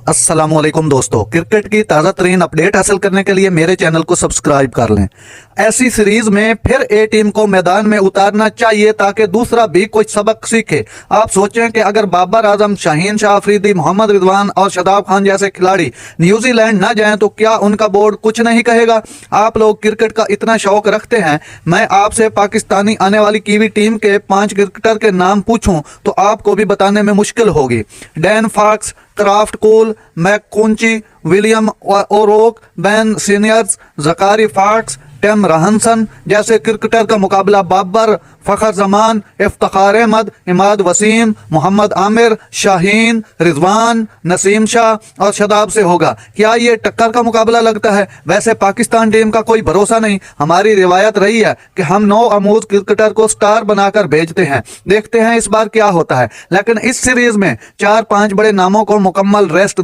अस्सलामुअलैकुम दोस्तों, क्रिकेट की ताज़ा तरीन अपडेट हासिल करने के लिए मेरे चैनल को सब्सक्राइब कर लें। ऐसी सीरीज में फिर ए टीम को मैदान में उतारना चाहिए ताकि दूसरा भी कुछ सबक सीखे। आप सोचें कि अगर बाबर आजम, शाहीन शाह अफरीदी, मोहम्मद रिजवान और शादाब खान जैसे खिलाड़ी न्यूजीलैंड न जाएं तो क्या उनका बोर्ड कुछ नहीं कहेगा? आप लोग क्रिकेट का इतना शौक रखते हैं, मैं आपसे पाकिस्तानी आने वाली कीवी टीम के 5 क्रिकेटर के नाम पूछूं तो आपको भी बताने में मुश्किल होगी। डैन फाक्स, क्राफ्ट कोल, मैककुंची, विलियम ओरोक, बेन सीनियर्स, जकारी फाक्स, टेम रहनसन जैसे क्रिकेटर का मुकाबला बाबर, फखर जमान, इफ्तिखार अहमद, इमाद वसीम, मोहम्मद आमिर, शाहीन, रिजवान, नसीम शाह और शादाब से होगा। क्या ये टक्कर का मुकाबला लगता है? वैसे पाकिस्तान टीम का कोई भरोसा नहीं। हमारी रिवायत रही है कि हम 9 अमूज क्रिकेटर को स्टार बनाकर भेजते हैं। देखते हैं इस बार क्या होता है। लेकिन इस सीरीज में 4-5 बड़े नामों को मुकम्मल रेस्ट